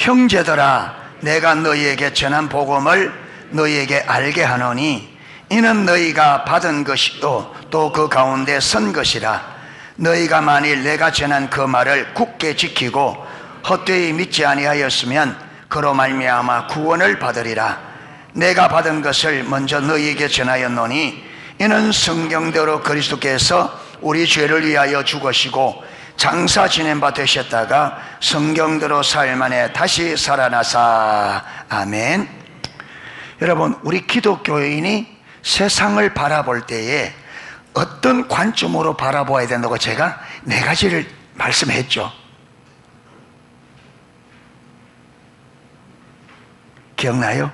형제들아, 내가 너희에게 전한 복음을 너희에게 알게 하노니 이는 너희가 받은 것이요 또 그 가운데 선 것이라. 너희가 만일 내가 전한 그 말을 굳게 지키고 헛되이 믿지 아니하였으면 그로 말미암아 구원을 받으리라. 내가 받은 것을 먼저 너희에게 전하였노니 이는 성경대로 그리스도께서 우리 죄를 위하여 죽으시고 장사 지낸 바 되셨다가 성경대로 사흘 만에 다시 살아나사. 아멘. 여러분, 우리 기독교인이 세상을 바라볼 때에 어떤 관점으로 바라봐야 된다고 제가 4가지를 말씀했죠. 기억나요?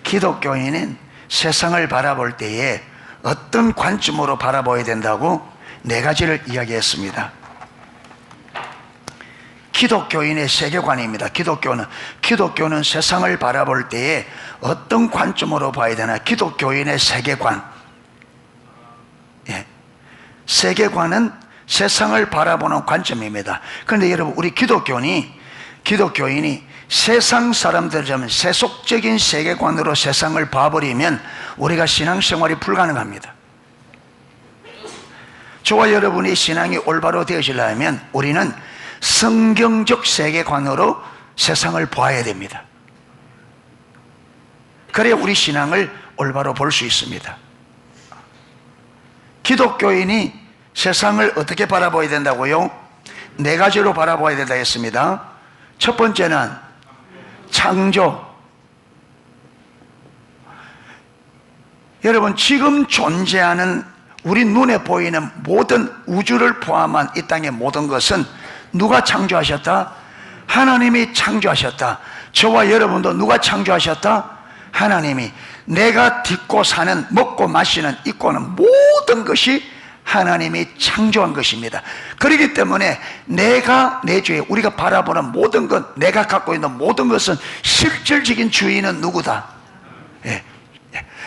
기독교인은 세상을 바라볼 때에 어떤 관점으로 바라봐야 된다고 4가지를 이야기했습니다. 기독교인의 세계관입니다. 기독교는 세상을 바라볼 때에 어떤 관점으로 봐야 되나? 기독교인의 세계관. 세계관은 세상을 바라보는 관점입니다. 그런데 여러분, 우리 기독교인이 세상 사람들처럼 세속적인 세계관으로 세상을 봐버리면 우리가 신앙생활이 불가능합니다. 저와 여러분이 신앙이 올바로 되어지려면 우리는 성경적 세계관으로 세상을 봐야 됩니다. 그래야 우리 신앙을 올바로 볼 수 있습니다. 기독교인이 세상을 어떻게 바라봐야 된다고요? 4가지로 바라봐야 된다 했습니다. 첫 번째는 창조. 여러분, 지금 존재하는 우리 눈에 보이는 모든 우주를 포함한 이 땅의 모든 것은 누가 창조하셨다? 하나님이 창조하셨다. 저와 여러분도 누가 창조하셨다? 하나님이. 내가 딛고 사는, 먹고 마시는, 입고는 모든 것이 하나님이 창조한 것입니다. 그렇기 때문에 내가 내 주에 우리가 바라보는 모든 것, 내가 갖고 있는 모든 것은 실질적인 주인은 누구다?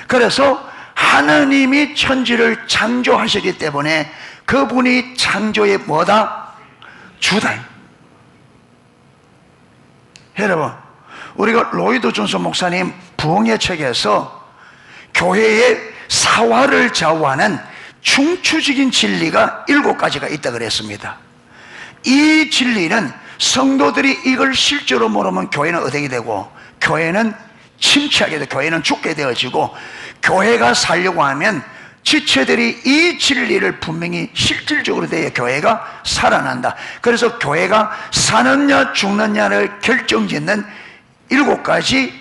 그래서 하나님이 천지를 창조하시기 때문에 그분이 창조의 뭐다? 주다. 여러분, 우리가 로이드 존슨 목사님 부흥의 책에서 교회의 사활을 좌우하는 중추적인 진리가 7가지가 있다 그랬습니다. 이 진리는 성도들이 이걸 실제로 모르면 교회는 어떻게 되고, 교회는 침체하게 되고, 교회는 죽게 되어지고, 교회가 살려고 하면 지체들이 이 진리를 분명히 실질적으로 돼야 교회가 살아난다. 그래서 교회가 사느냐 죽느냐를 결정짓는 7가지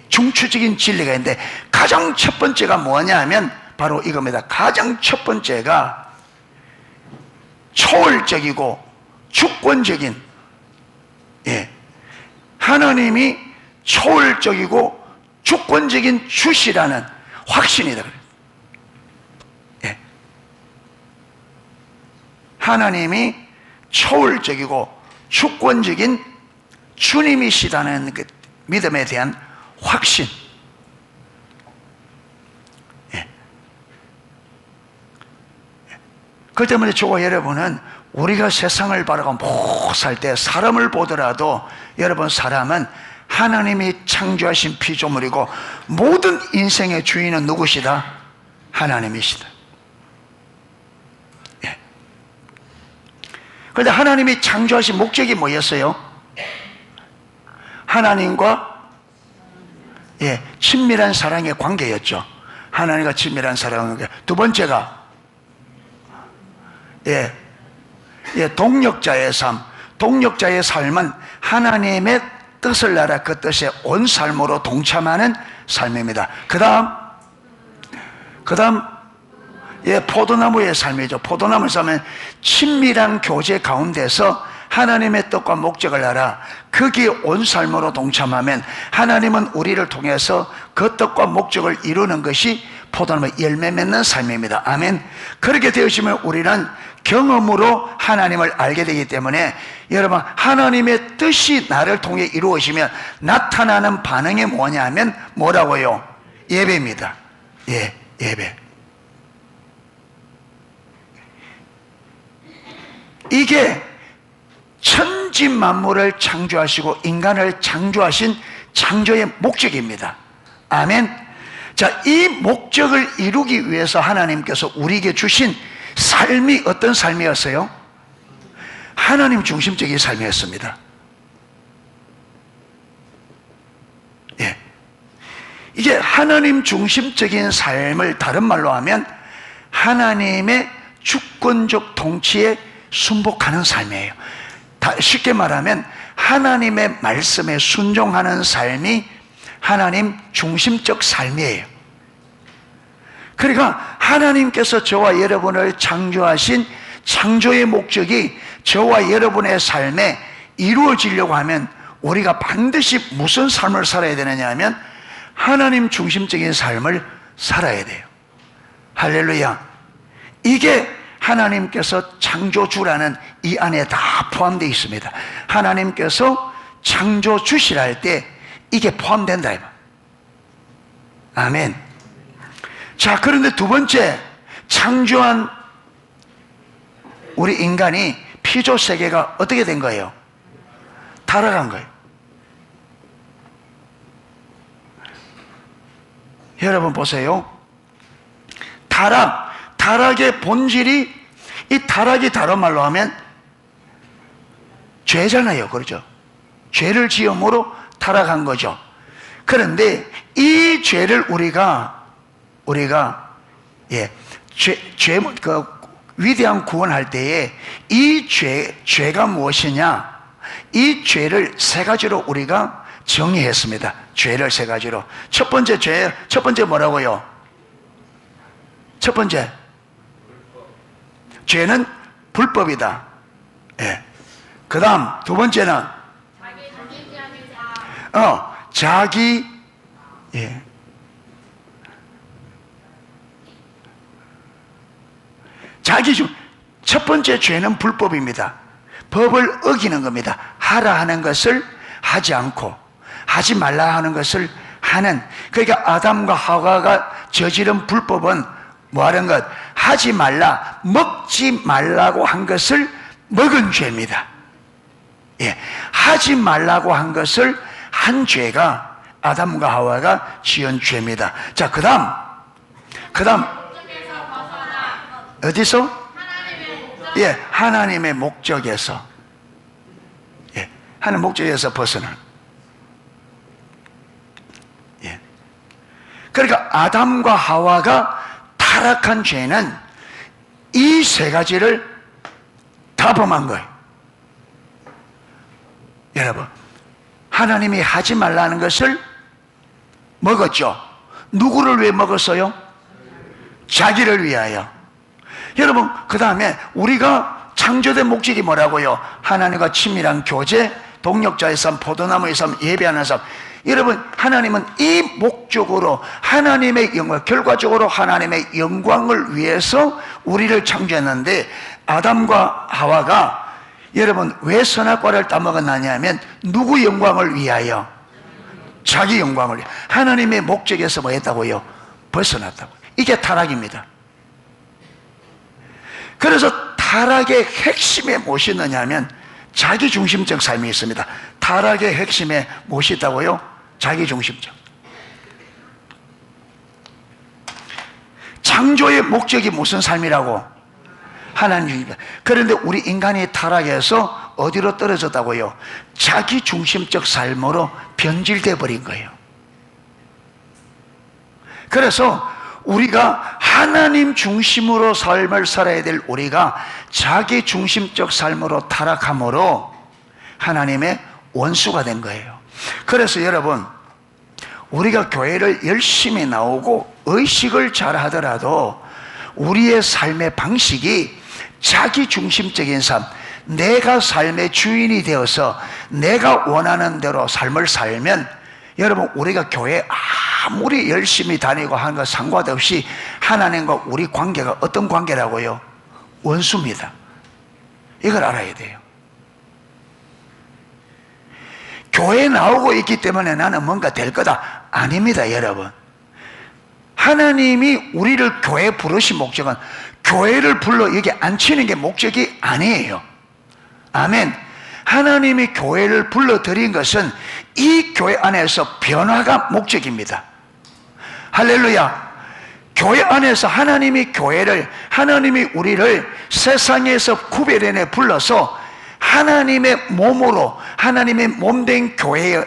중추적인 진리가 있는데, 가장 첫 번째가 뭐냐 하면 바로 이겁니다. 가장 첫 번째가 초월적이고 주권적인, 하나님이 초월적이고 주권적인 주시라는 확신이다. 하나님이 초월적이고 주권적인 주님이시다는 그 믿음에 대한 확신. 그 때문에 저와 여러분은 우리가 세상을 바라보고 살 때 사람을 보더라도, 여러분, 사람은 하나님이 창조하신 피조물이고 모든 인생의 주인은 누구시다? 하나님이시다. 그런데 하나님이 창조하신 목적이 뭐였어요? 하나님과 친밀한 사랑의 관계였죠. 하나님과 친밀한 사랑의 관계. 두 번째가 동력자의 삶. 동력자의 삶은 하나님의 뜻을 알아 그 뜻에 온 삶으로 동참하는 삶입니다. 그 다음 포도나무의 삶이죠. 포도나무의 삶은 친밀한 교제 가운데서 하나님의 뜻과 목적을 알아 거기에 온 삶으로 동참하면 하나님은 우리를 통해서 그 뜻과 목적을 이루는 것이 포도나무 열매 맺는 삶입니다. 아멘. 그렇게 되어지면 우리는 경험으로 하나님을 알게 되기 때문에, 여러분, 하나님의 뜻이 나를 통해 이루어지면 나타나는 반응이 뭐냐면 뭐라고요? 예배입니다. 예배. 이게 천지 만물을 창조하시고 인간을 창조하신 창조의 목적입니다. 아멘. 자, 이 목적을 이루기 위해서 하나님께서 우리에게 주신 삶이 어떤 삶이었어요? 하나님 중심적인 삶이었습니다. 예. 이게 하나님 중심적인 삶을 다른 말로 하면 하나님의 주권적 통치에 순복하는 삶이에요. 쉽게 말하면 하나님의 말씀에 순종하는 삶이 하나님 중심적 삶이에요. 그러니까 하나님께서 저와 여러분을 창조하신 창조의 목적이 저와 여러분의 삶에 이루어지려고 하면 우리가 반드시 무슨 삶을 살아야 되느냐 하면 하나님 중심적인 삶을 살아야 돼요. 할렐루야. 이게 하나님께서 창조주라는 이 안에 다 포함되어 있습니다. 하나님께서 창조주시라 할 때 이게 포함된다. 아멘. 자, 그런데 두 번째, 창조한 우리 인간이 피조 세계가 어떻게 된 거예요? 타락한 거예요. 여러분 보세요. 타락의 본질이, 이 타락이 다른 말로 하면 죄잖아요. 그렇죠? 죄를 지음으로 타락한 거죠. 그런데 이 죄를 우리가 위대한 구원할 때에 이 죄가 무엇이냐? 이 죄를 세 가지로 우리가 정의했습니다. 죄를 세 가지로. 첫 번째 뭐라고요? 첫 번째, 죄는 불법이다. 예. 그 다음, 두 번째는 첫 번째 죄는 불법입니다. 법을 어기는 겁니다. 하라 하는 것을 하지 않고 하지 말라 하는 것을 하는. 그러니까 아담과 하와가 저지른 불법은 뭐 하는 것? 하지 말라, 먹지 말라고 한 것을 먹은 죄입니다. 예, 하지 말라고 한 것을 한 죄가 아담과 하와가 지은 죄입니다. 자, 그 다음 어디서? 하나님의 목적에서. 하나님의 목적에서 벗어난. 그러니까 아담과 하와가 타락한 죄는 이 세 가지를 다 범한 거예요. 여러분, 하나님이 하지 말라는 것을 먹었죠. 누구를 위해 먹었어요? 자기를 위하여. 여러분, 그 다음에 우리가 창조된 목적이 뭐라고요? 하나님과 친밀한 교제, 동력자의 삶, 포도나무의 삶, 예배하는 삶. 여러분, 하나님은 이 목적으로 하나님의 영광, 결과적으로 하나님의 영광을 위해서 우리를 창조했는데, 아담과 하와가 여러분 왜 선악과를 따먹었느냐 하면 누구 영광을 위하여? 자기 영광을 위하여. 하나님의 목적에서 뭐 했다고요? 벗어났다고. 이게 타락입니다. 그래서 타락의 핵심에 무엇이 있느냐 하면 자기중심적 삶이 있습니다. 타락의 핵심에 무엇이 있다고요? 자기중심적. 창조의 목적이 무슨 삶이라고? 하나님입니다. 그런데 우리 인간이 타락해서 어디로 떨어졌다고요? 자기중심적 삶으로 변질돼 버린 거예요. 그래서 우리가 하나님 중심으로 삶을 살아야 될 우리가 자기중심적 삶으로 타락함으로 하나님의 원수가 된 거예요. 그래서 여러분, 우리가 교회를 열심히 나오고 의식을 잘 하더라도 우리의 삶의 방식이 자기중심적인 삶, 내가 삶의 주인이 되어서 내가 원하는 대로 삶을 살면 여러분, 우리가 교회 아무리 열심히 다니고 하는 것 상관없이 하나님과 우리 관계가 어떤 관계라고요? 원수입니다. 이걸 알아야 돼요. 교회 나오고 있기 때문에 나는 뭔가 될 거다. 아닙니다, 여러분. 하나님이 우리를 교회에 부르신 목적은 교회를 불러 여기 앉히는 게 목적이 아니에요. 아멘. 하나님이 교회를 불러들인 것은 이 교회 안에서 변화가 목적입니다. 할렐루야. 교회 안에서 하나님이 교회를, 하나님이 우리를 세상에서 구별해내 불러서 하나님의 몸으로, 하나님의 몸된 교회에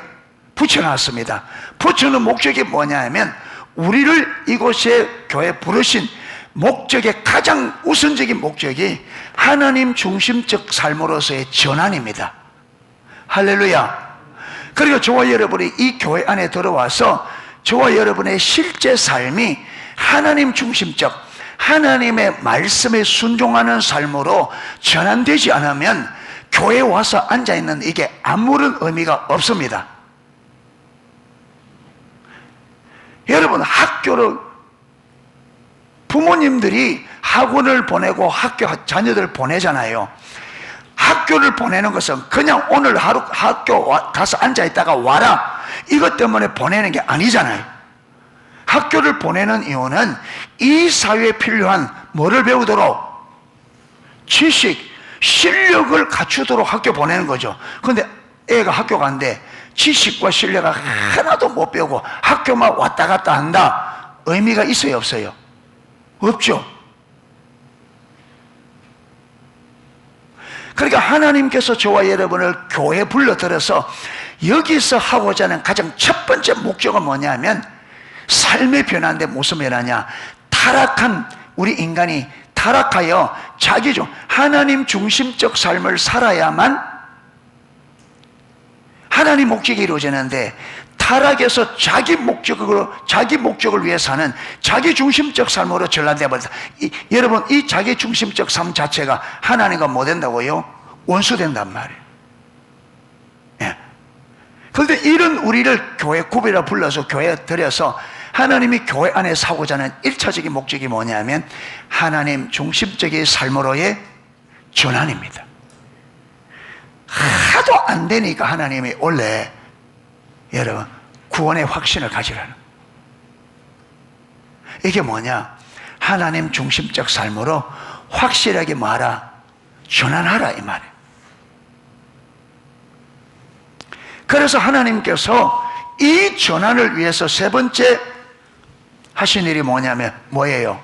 붙여놨습니다. 붙여놓은 목적이 뭐냐면 우리를 이곳에 교회에 부르신 목적의 가장 우선적인 목적이 하나님 중심적 삶으로서의 전환입니다. 할렐루야. 그리고 저와 여러분이 이 교회 안에 들어와서 저와 여러분의 실제 삶이 하나님 중심적, 하나님의 말씀에 순종하는 삶으로 전환되지 않으면 교회에 와서 앉아있는 이게 아무런 의미가 없습니다. 여러분, 학교를, 부모님들이 학원을 보내고 학교 자녀들 보내잖아요. 학교를 보내는 것은 그냥 오늘 하루 학교 가서 앉아있다가 와라, 이것 때문에 보내는 게 아니잖아요. 학교를 보내는 이유는 이 사회에 필요한 뭐를 배우도록, 지식, 실력을 갖추도록 학교 보내는 거죠. 그런데 애가 학교 간대 지식과 실력을 하나도 못 배우고 학교만 왔다 갔다 한다. 의미가 있어요, 없어요? 없죠. 그러니까 하나님께서 저와 여러분을 교회에 불러들여서 여기서 하고자 하는 가장 첫 번째 목적은 뭐냐면 삶의 변화인데 무슨 변화냐? 타락한 우리 인간이 타락하여 자기 하나님 중심적 삶을 살아야만 하나님 목적이 이루어지는데, 타락에서 자기 목적을 위해 사는 자기 중심적 삶으로 전환되어 버렸다. 여러분, 이 자기 중심적 삶 자체가 하나님과 뭐 된다고요? 원수된단 말이에요. 예. 그런데 이런 우리를 교회 구비라 불러서 교회에 들여서 하나님이 교회 안에 사고자 하는 1차적인 목적이 뭐냐면 하나님 중심적인 삶으로의 전환입니다. 하도 안 되니까 하나님이 원래 여러분 구원의 확신을 가지라는, 이게 뭐냐? 하나님 중심적 삶으로 확실하게 뭐하라? 전환하라, 이 말이에요. 그래서 하나님께서 이 전환을 위해서 세 번째 하신 일이 뭐냐면 뭐예요?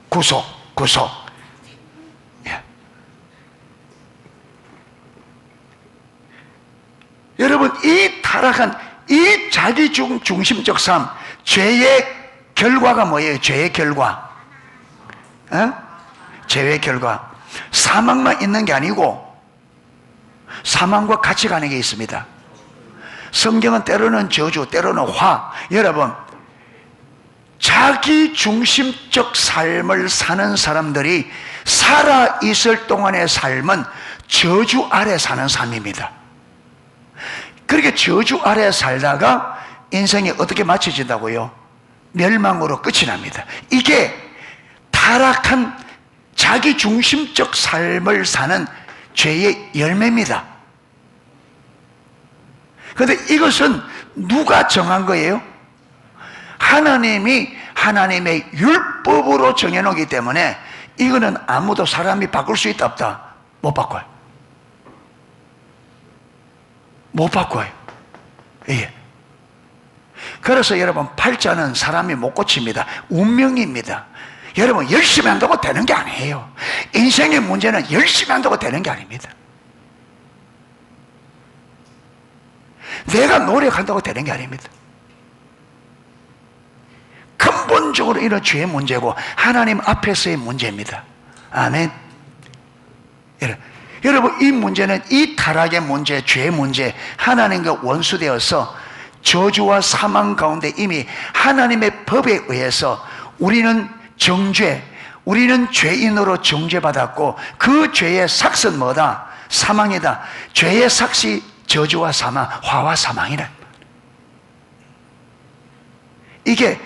구속. 예. 여러분, 이 타락한 이 자기 중심적 삶, 죄의 결과가 뭐예요? 죄의 결과. 죄의 결과. 사망만 있는 게 아니고 사망과 같이 가는 게 있습니다. 성경은 때로는 저주, 때로는 화. 여러분, 자기 중심적 삶을 사는 사람들이 살아있을 동안의 삶은 저주 아래 사는 삶입니다. 그렇게 저주 아래 살다가 인생이 어떻게 마쳐진다고요? 멸망으로 끝이 납니다. 이게 타락한 자기 중심적 삶을 사는 죄의 열매입니다. 그런데 이것은 누가 정한 거예요? 하나님이 하나님의 율법으로 정해놓기 때문에 이거는 아무도 사람이 바꿀 수 있다 없다? 못 바꿔요. 못 바꿔요. 예. 그래서 여러분, 팔자는 사람이 못 고칩니다. 운명입니다. 여러분, 열심히 한다고 되는 게 아니에요. 인생의 문제는 열심히 한다고 되는 게 아닙니다. 내가 노력한다고 되는 게 아닙니다. 근본적으로 이런 죄의 문제고 하나님 앞에서의 문제입니다. 아멘. 여러분, 이 문제는, 이 타락의 문제, 죄의 문제, 하나님과 원수되어서 저주와 사망 가운데 이미 하나님의 법에 의해서 우리는 정죄, 우리는 죄인으로 정죄받았고 그 죄의 삭은 뭐다? 사망이다. 죄의 삭이 저주와 사망, 화와 사망이라. 이게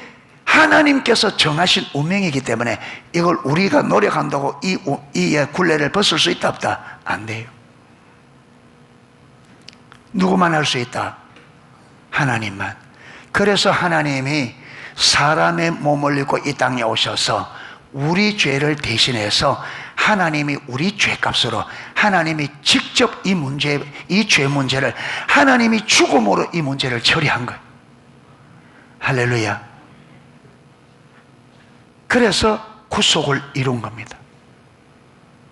하나님께서 정하신 운명이기 때문에 이걸 우리가 노력한다고 이 굴레를 벗을 수 있다 없다? 안 돼요. 누구만 할 수 있다? 하나님만. 그래서 하나님이 사람의 몸을 입고 이 땅에 오셔서 우리 죄를 대신해서 하나님이 우리 죄값으로 하나님이 직접 이 죄 문제를 하나님이 죽음으로 이 문제를 처리한 거예요. 할렐루야. 그래서 구속을 이룬 겁니다.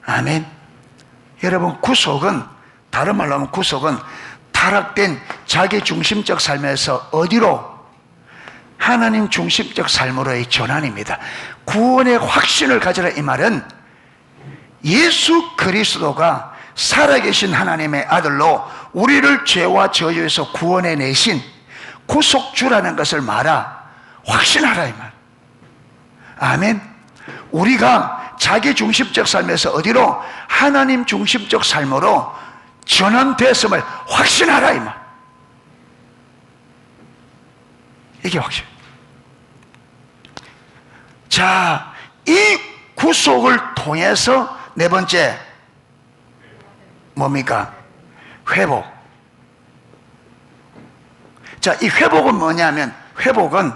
아멘. 여러분, 구속은, 다른 말로 하면 구속은 타락된 자기 중심적 삶에서 어디로? 하나님 중심적 삶으로의 전환입니다. 구원의 확신을 가져라, 이 말은 예수 그리스도가 살아계신 하나님의 아들로 우리를 죄와 저주에서 구원해 내신 구속주라는 것을 확신하라, 이 말. 아멘. 우리가 자기 중심적 삶에서 어디로? 하나님 중심적 삶으로 전환됐음을 확신하라, 이 말. 이게 확신. 자, 이 구속을 통해서 네 번째 뭡니까? 회복. 자, 이 회복은 뭐냐면, 회복은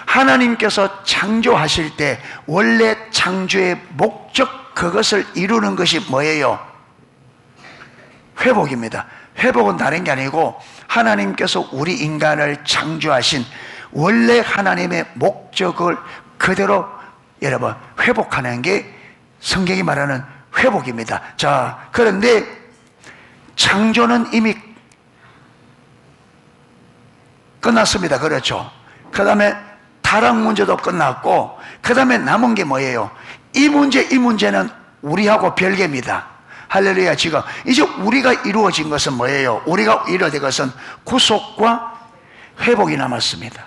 하나님께서 창조하실 때 원래 창조의 목적, 그것을 이루는 것이 뭐예요? 회복입니다. 회복은 다른 게 아니고 하나님께서 우리 인간을 창조하신 원래 하나님의 목적을 그대로 여러분 회복하는 게 성경이 말하는 회복입니다. 자, 그런데 창조는 이미 끝났습니다. 그렇죠? 그 다음에 타락 문제도 끝났고, 그 다음에 남은 게 뭐예요? 이 문제는 우리하고 별개입니다. 할렐루야. 지금 이제 우리가 이루어진 것은 뭐예요? 우리가 이루어진 것은 구속과 회복이 남았습니다.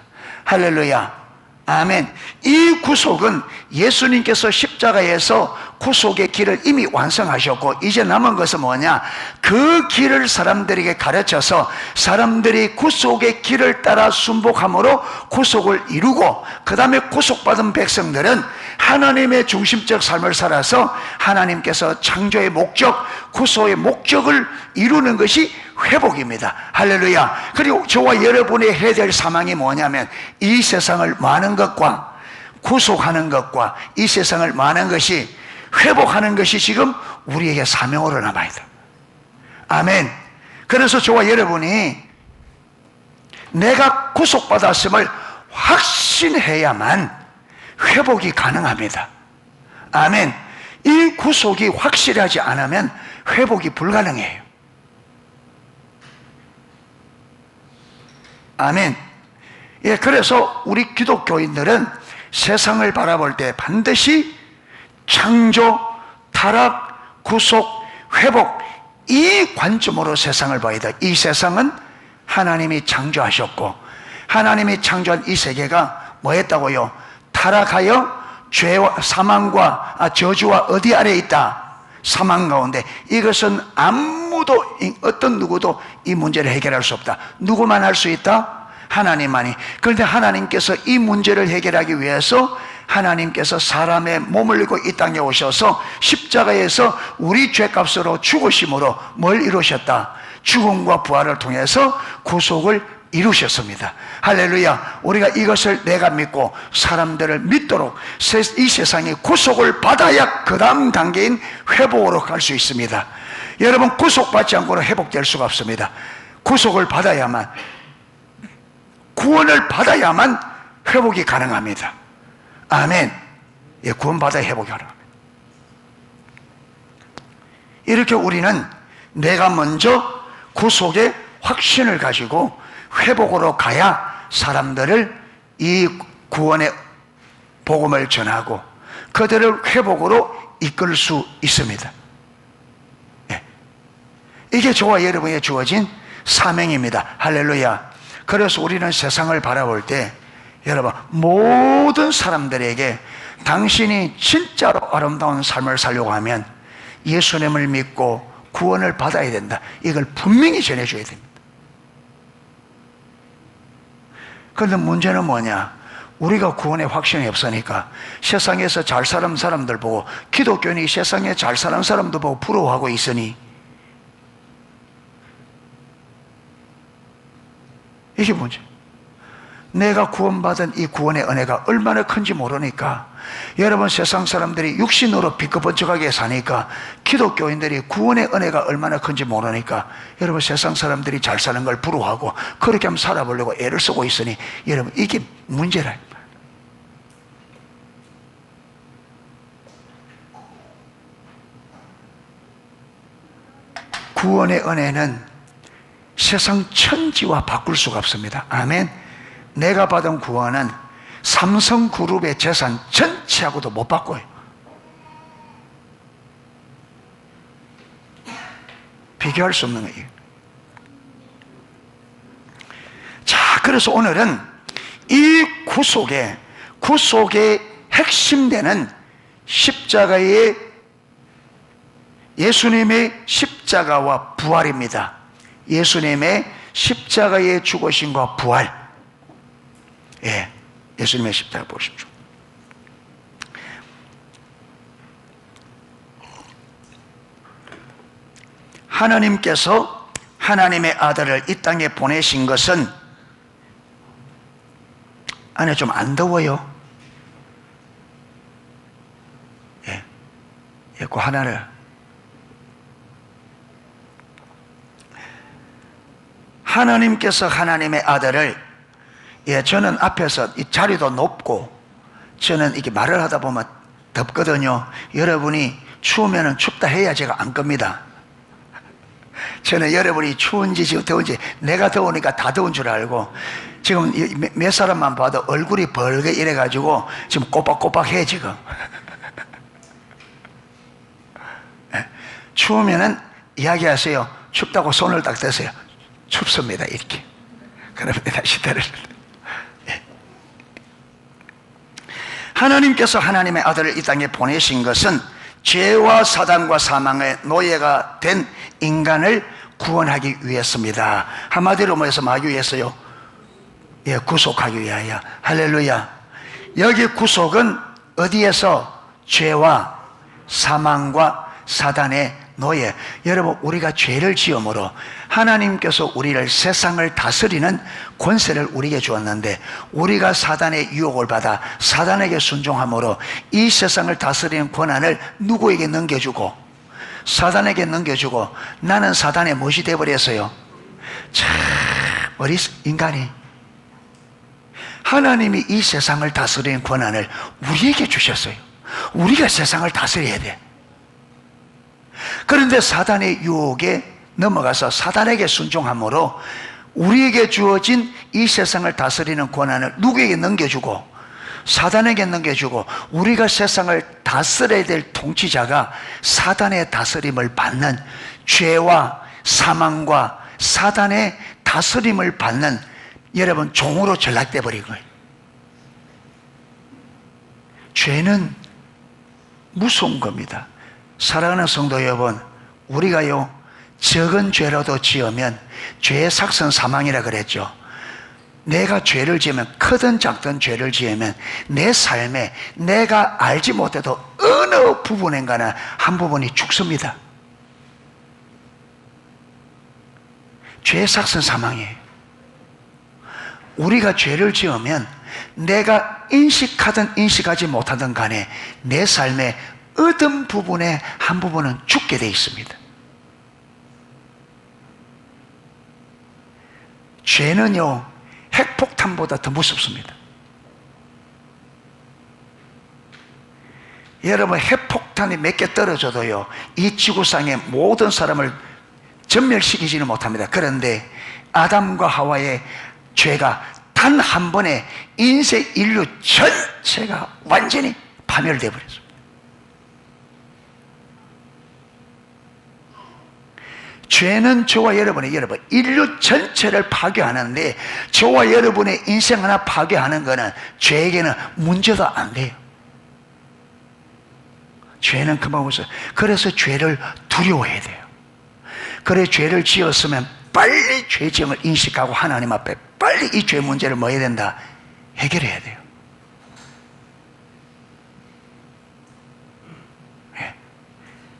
할렐루야. 아멘. 이 구속은 예수님께서 십자가에서 구속의 길을 이미 완성하셨고, 이제 남은 것은 뭐냐? 그 길을 사람들에게 가르쳐서 사람들이 구속의 길을 따라 순복함으로 구속을 이루고, 그 다음에 구속받은 백성들은 하나님의 중심적 삶을 살아서 하나님께서 창조의 목적, 구속의 목적을 이루는 것이 회복입니다. 할렐루야. 그리고 저와 여러분이 해야 될 사명이 뭐냐면, 이 세상을 많은 것과 구속하는 것과 이 세상을 많은 것이 회복하는 것이 지금 우리에게 사명으로 남아야 돼. 아멘. 그래서 저와 여러분이 내가 구속받았음을 확신해야만 회복이 가능합니다. 아멘. 이 구속이 확실하지 않으면 회복이 불가능해요. 아멘. 예, 그래서 우리 기독교인들은 세상을 바라볼 때 반드시 창조, 타락, 구속, 회복, 이 관점으로 세상을 봐야 돼. 이 세상은 하나님이 창조하셨고, 하나님이 창조한 이 세계가 뭐 했다고요? 타락하여 죄와 사망과 저주와 어디 아래 있다? 사망 가운데. 이것은 아무도, 어떤 누구도 이 문제를 해결할 수 없다. 누구만 할 수 있다? 하나님만이. 그런데 하나님께서 이 문제를 해결하기 위해서 하나님께서 사람의 몸을 입고 이 땅에 오셔서 십자가에서 우리 죄값으로 죽으심으로 뭘 이루셨다? 죽음과 부활을 통해서 구속을 이루셨습니다. 할렐루야. 우리가 이것을 내가 믿고 사람들을 믿도록 이 세상에 구속을 받아야 그 다음 단계인 회복으로 갈 수 있습니다. 여러분, 구속받지 않고는 회복될 수가 없습니다. 구속을 받아야만, 구원을 받아야만 회복이 가능합니다. 아멘. 예, 구원받아야 회복이 가능합니다. 이렇게 우리는 내가 먼저 구속의 확신을 가지고 회복으로 가야 사람들을 이 구원의 복음을 전하고 그들을 회복으로 이끌 수 있습니다. 예. 이게 저와 여러분에게 주어진 사명입니다. 할렐루야. 그래서 우리는 세상을 바라볼 때 여러분, 모든 사람들에게 당신이 진짜로 아름다운 삶을 살려고 하면 예수님을 믿고 구원을 받아야 된다. 이걸 분명히 전해줘야 됩니다. 그런데 문제는 뭐냐? 우리가 구원의 확신이 없으니까 세상에서 잘 사는 사람들 보고, 기독교인이 세상에 잘 사는 사람도 보고 부러워하고 있으니 이게 문제. 내가 구원받은 이 구원의 은혜가 얼마나 큰지 모르니까, 여러분 세상 사람들이 육신으로 비겁번쩍하게 사니까, 기독교인들이 구원의 은혜가 얼마나 큰지 모르니까 여러분 세상 사람들이 잘 사는 걸 부러워하고 그렇게 한번 살아보려고 애를 쓰고 있으니, 여러분 이게 문제라. 구원의 은혜는 세상 천지와 바꿀 수가 없습니다. 아멘. 내가 받은 구원은 삼성그룹의 재산 전체하고도 못 바꿔요. 비교할 수 없는 거예요. 자, 그래서 오늘은 이 구속의 핵심되는 십자가의, 예수님의 십자가와 부활입니다. 예수님의 십자가의 죽으심과 부활. 예, 예수님의 십자가 보십시오. 하나님께서 하나님의 아들을 이 땅에 보내신 것은, 안에 좀 안 더워요? 예, 그 하나를, 하나님께서 하나님의 아들을, 예, 저는 앞에서 이 자리도 높고 저는 이렇게 말을 하다 보면 덥거든요. 여러분이 추우면 춥다 해야 제가 안 겁니다. 저는 여러분이 추운지 지금 더운지, 내가 더우니까 다 더운 줄 알고, 지금 몇 사람만 봐도 얼굴이 벌게 이래가지고 지금 꼬박꼬박해 지금. 추우면은 이야기하세요. 춥다고 손을 딱 대세요. 춥습니다 이렇게. 그러면 다시 들으. 하나님께서 하나님의 아들을 이 땅에 보내신 것은 죄와 사단과 사망의 노예가 된 인간을 구원하기 위해서입니다. 한마디로 뭐해서 하기 위해서요? 예, 구속하기 위하여. 할렐루야. 여기 구속은 어디에서? 죄와 사망과 사단의 노예. 여러분, 우리가 죄를 지음으로 하나님께서 우리를, 세상을 다스리는 권세를 우리에게 주었는데, 우리가 사단의 유혹을 받아 사단에게 순종함으로 이 세상을 다스리는 권한을 누구에게 넘겨주고, 사단에게 넘겨주고, 나는 사단의 무엇이 되어버렸어요? 참, 우리 인간이, 하나님이 이 세상을 다스리는 권한을 우리에게 주셨어요. 우리가 세상을 다스려야 돼. 그런데 사단의 유혹에 넘어가서 사단에게 순종함으로 우리에게 주어진 이 세상을 다스리는 권한을 누구에게 넘겨주고, 사단에게 넘겨주고, 우리가 세상을 다스려야 될 통치자가 사단의 다스림을 받는, 죄와 사망과 사단의 다스림을 받는, 여러분, 종으로 전락돼 버린 거예요. 죄는 무서운 겁니다. 사랑하는 성도 여러분, 우리가요, 적은 죄라도 지으면 죄의 삭선 사망이라 그랬죠. 내가 죄를 지으면, 크든 작든 죄를 지으면 내 삶에 내가 알지 못해도 어느 부분인가는 한 부분이 죽습니다. 죄의 삭선 사망이에요. 우리가 죄를 지으면 내가 인식하든 인식하지 못하든 간에 내 삶에 어떤 부분에 한 부분은 죽게 되어 있습니다. 죄는요, 핵폭탄보다 더 무섭습니다. 여러분, 핵폭탄이 몇 개 떨어져도요, 이 지구상의 모든 사람을 전멸시키지는 못합니다. 그런데 아담과 하와의 죄가 단 한 번에 인생 인류 전체가 완전히 파멸되어 버렸습니다. 죄는 저와 여러분의, 인류 전체를 파괴하는데, 저와 여러분의 인생 하나 파괴하는 것은 죄에게는 문제도 안 돼요. 죄는 그만 없어요. 그래서 죄를 두려워해야 돼요. 그래, 죄를 지었으면 빨리 죄짐을 인식하고 하나님 앞에 빨리 이 죄 문제를 뭐 해야 된다? 해결해야 돼요. 네.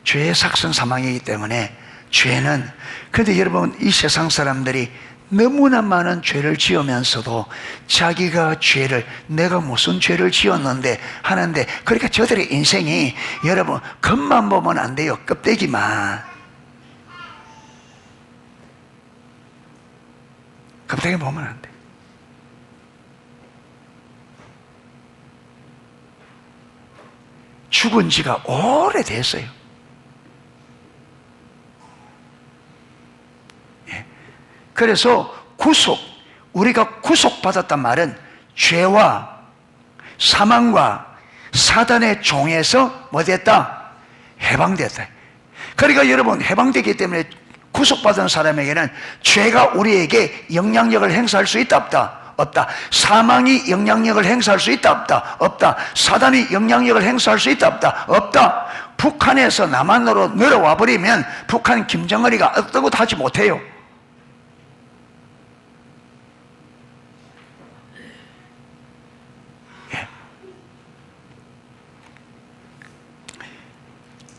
죄의 삭선 사망이기 때문에 죄는, 그런데 여러분, 이 세상 사람들이 너무나 많은 죄를 지으면서도 자기가 내가 무슨 죄를 지었는데 하는데, 그러니까 저들의 인생이, 여러분, 겉만 보면 안 돼요. 껍데기만. 껍데기 보면 안 돼. 죽은 지가 오래됐어요. 그래서 우리가 구속받았단 말은 죄와 사망과 사단의 종에서 뭐 됐다? 해방됐다. 그러니까 여러분, 해방되기 때문에 구속받은 사람에게는 죄가 우리에게 영향력을 행사할 수 있다 없다? 없다. 사망이 영향력을 행사할 수 있다 없다? 없다. 사단이 영향력을 행사할 수 있다 없다? 없다. 북한에서 남한으로 내려와 버리면 북한 김정은이가 어떠고 하지 못해요.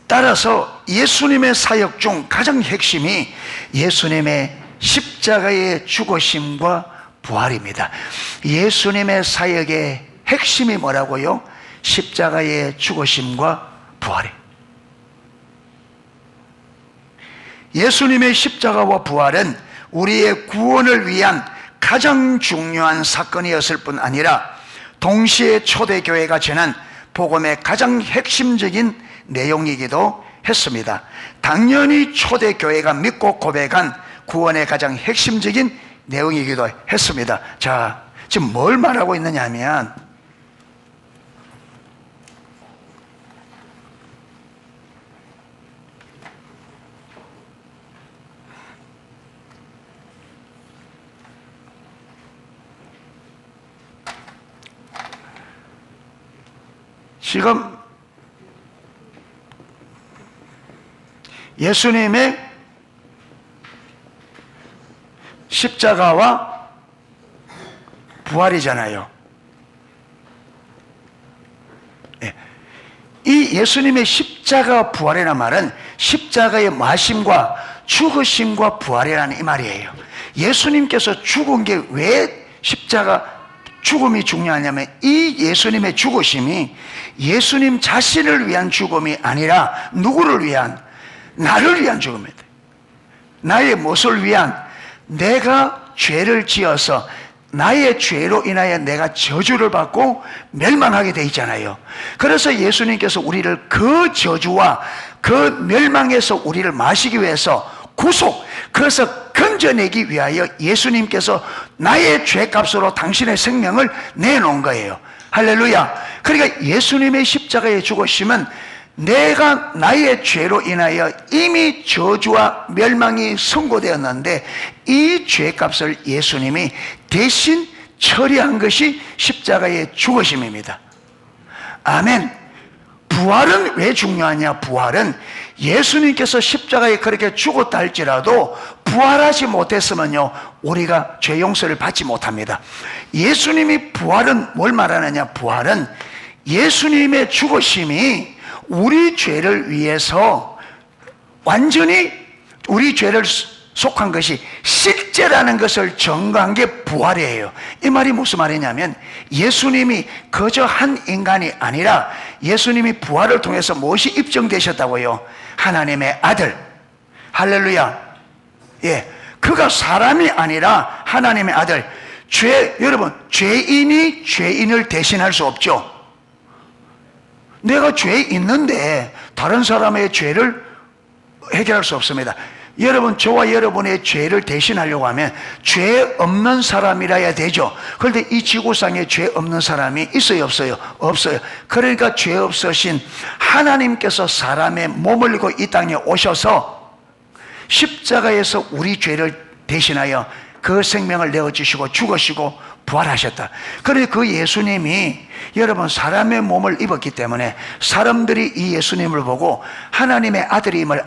따라서 예수님의 사역 중 가장 핵심이 예수님의 십자가의 죽으심과 부활입니다. 예수님의 사역의 핵심이 뭐라고요? 십자가의 죽으심과 부활이에요. 예수님의 십자가와 부활은 우리의 구원을 위한 가장 중요한 사건이었을 뿐 아니라 동시에 초대교회가 전한 복음의 가장 핵심적인 내용이기도 했습니다. 당연히 초대교회가 믿고 고백한 구원의 가장 핵심적인 내용이기도 했습니다. 자, 지금 뭘 말하고 있느냐 하면, 지금 예수님의 십자가와 부활이잖아요. 이 예수님의 십자가 부활이라는 말은 십자가의 마심과 죽으심과 부활이라는 이 말이에요. 예수님께서 죽은 게 왜 죽음이 중요하냐면, 이 예수님의 죽으심이 예수님 자신을 위한 죽음이 아니라 누구를 위한? 나를 위한 죽음이다. 나의 무엇을 위한? 내가 죄를 지어서 나의 죄로 인하여 내가 저주를 받고 멸망하게 돼 있잖아요. 그래서 예수님께서 우리를 그 저주와 그 멸망에서 우리를 마시기 위해서 그래서 건져내기 위하여 예수님께서 나의 죄값으로 당신의 생명을 내놓은 거예요. 할렐루야. 그러니까 예수님의 십자가의 죽으심은 내가 나의 죄로 인하여 이미 저주와 멸망이 선고되었는데, 이 죄값을 예수님이 대신 처리한 것이 십자가의 죽으심입니다. 아멘. 부활은 왜 중요하냐? 부활은 예수님께서 십자가에 그렇게 죽었다 할지라도 부활하지 못했으면요, 우리가 죄 용서를 받지 못합니다. 예수님이 부활은 뭘 말하느냐? 부활은 예수님의 죽으심이 우리 죄를 위해서 완전히 우리 죄를 속한 것이 실제라는 것을 증거한 게 부활이에요. 이 말이 무슨 말이냐면, 예수님이 그저 한 인간이 아니라 예수님이 부활을 통해서 무엇이 입증되셨다고요? 하나님의 아들. 할렐루야. 예, 그가 사람이 아니라 하나님의 아들. 여러분, 죄인이 죄인을 대신할 수 없죠. 내가 죄 있는데 다른 사람의 죄를 해결할 수 없습니다. 여러분, 저와 여러분의 죄를 대신하려고 하면 죄 없는 사람이라야 되죠. 그런데 이 지구상에 죄 없는 사람이 있어요, 없어요? 없어요. 그러니까 죄 없으신 하나님께서 사람의 몸을 입고 이 땅에 오셔서 십자가에서 우리 죄를 대신하여 그 생명을 내어주시고 죽으시고 부활하셨다. 그래서 그 예수님이 여러분 사람의 몸을 입었기 때문에 사람들이 이 예수님을 보고 하나님의 아들임을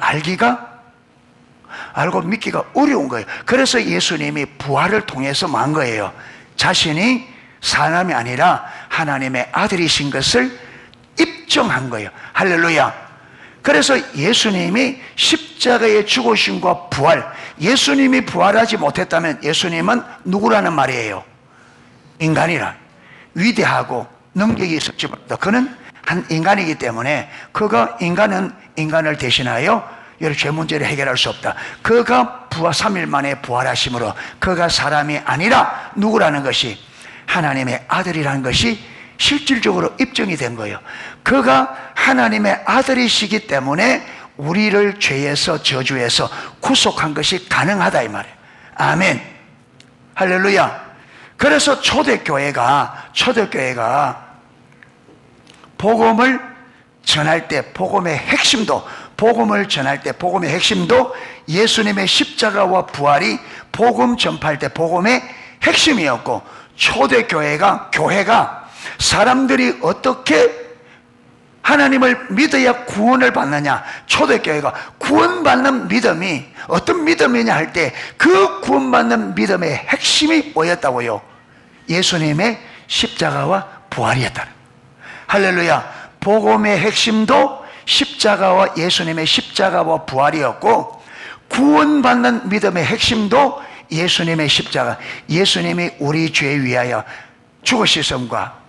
알고 믿기가 어려운 거예요. 그래서 예수님이 부활을 통해서 만 거예요. 자신이 사람이 아니라 하나님의 아들이신 것을 입증한 거예요. 할렐루야. 그래서 예수님이 십자가의 죽으심과 부활, 예수님이 부활하지 못했다면 예수님은 누구라는 말이에요? 인간이라. 위대하고 능력이 있었지 못하다. 그는 한 인간이기 때문에 그가 인간은 인간을 대신하여 여러 죄 문제를 해결할 수 없다. 그가 3일 만에 부활하심으로 그가 사람이 아니라 누구라는 것이 하나님의 아들이라는 것이 실질적으로 입증이 된 거예요. 그가 하나님의 아들이시기 때문에 우리를 죄에서 저주에서 구속한 것이 가능하다 이 말이에요. 아멘. 할렐루야. 그래서 초대교회가 복음을 전할 때 복음의 핵심도 예수님의 십자가와 부활이 복음 전파할 때 복음의 핵심이었고, 교회가 사람들이 어떻게 하나님을 믿어야 구원을 받느냐, 초대교회가 구원받는 믿음이 어떤 믿음이냐 할 때 그 구원받는 믿음의 핵심이 뭐였다고요? 예수님의 십자가와 부활이었다. 할렐루야. 복음의 핵심도 십자가와 예수님의 십자가와 부활이었고, 구원받는 믿음의 핵심도 예수님의 십자가, 예수님이 우리 죄 위하여 죽으셨음과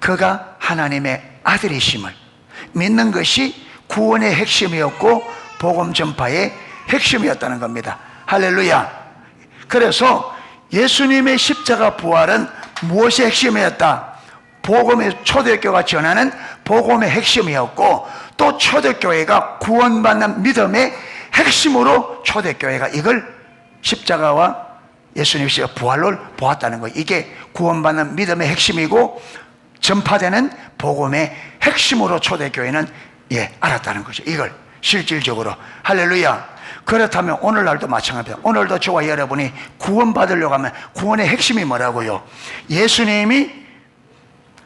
그가 하나님의 아들이심을 믿는 것이 구원의 핵심이었고 복음 전파의 핵심이었다는 겁니다. 할렐루야. 그래서 예수님의 십자가 부활은 무엇의 핵심이었다? 복음의 초대교회가 전하는 복음의 핵심이었고, 또 초대교회가 구원받는 믿음의 핵심으로 초대교회가 이걸 십자가와 예수님의 부활을 보았다는 거예요. 이게 구원받는 믿음의 핵심이고 전파되는 복음의 핵심으로 초대교회는 알았다는 거죠. 이걸 실질적으로. 할렐루야. 그렇다면 오늘날도 마찬가지입니다. 오늘도 저와 여러분이 구원받으려고 하면 구원의 핵심이 뭐라고요? 예수님이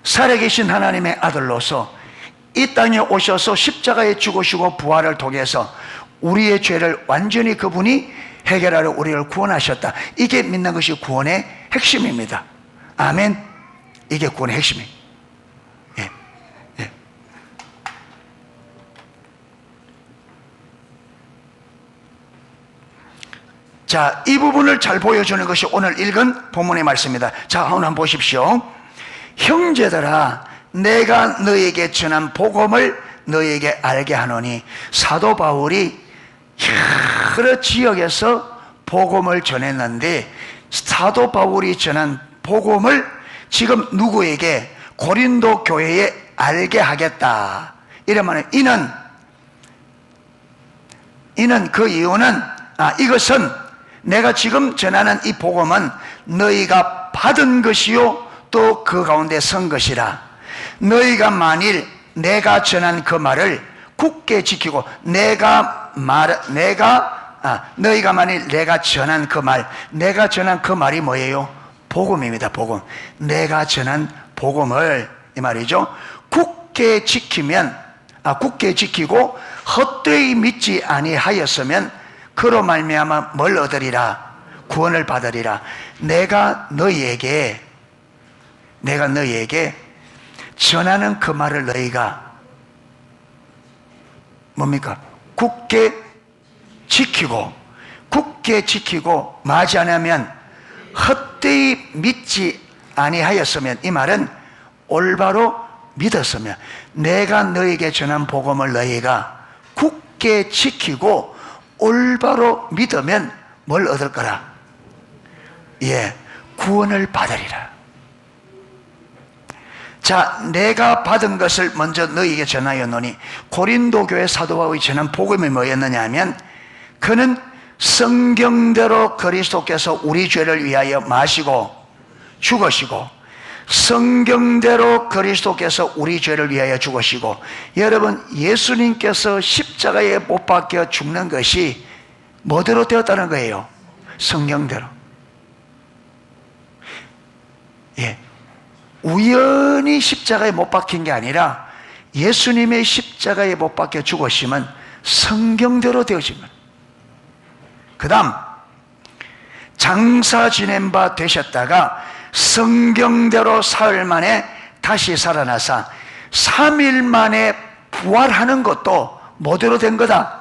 살아계신 하나님의 아들로서 이 땅에 오셔서 십자가에 죽으시고 부활을 통해서 우리의 죄를 완전히 그분이 해결하려 우리를 구원하셨다. 이게 믿는 것이 구원의 핵심입니다. 아멘. 이게 구원의 핵심이에요. 자, 이 부분을 잘 보여주는 것이 오늘 읽은 본문의 말씀입니다. 자, 한번 보십시오. 형제들아, 내가 너에게 전한 복음을 너에게 알게 하노니, 사도 바울이 여러 지역에서 복음을 전했는데 사도 바울이 전한 복음을 지금 누구에게? 고린도 교회에 알게 하겠다. 이러면 이는 그 이유는 이것은 내가 지금 전하는 이 복음은 너희가 받은 것이요 또 그 가운데 선 것이라. 너희가 만일 내가 전한 그 말을 굳게 지키고 너희가 만일 내가 전한 그 말이 뭐예요? 복음입니다. 복음. 내가 전한 복음을 이 말이죠. 굳게 지키고 헛되이 믿지 아니하였으면 그로 말미암아 뭘 얻으리라? 구원을 받으리라. 내가 너희에게 전하는 그 말을 너희가 뭡니까? 굳게 지키고 마지 않으면 헛되이 믿지 아니하였으면, 이 말은 올바로 믿었으면, 내가 너희에게 전한 복음을 너희가 굳게 지키고 올바로 믿으면 뭘 얻을 거라? 구원을 받으리라. 자, 내가 받은 것을 먼저 너희에게 전하였노니, 고린도 교회 사도 바울이 전한 복음이 뭐였느냐 하면, 그는 성경대로 그리스도께서 우리 죄를 위하여 마시고 죽으시고, 성경대로 그리스도께서 우리 죄를 위하여 죽으시고, 여러분, 예수님께서 십자가에 못 박혀 죽는 것이 뭐대로 되었다는 거예요? 성경대로. 우연히 십자가에 못 박힌 게 아니라 예수님의 십자가에 못 박혀 죽으심은 성경대로 되어진 거예요. 그 다음, 장사 지낸 바 되셨다가 성경대로 사흘 만에 다시 살아나사 3일 만에 부활하는 것도 뭐대로 된 거다?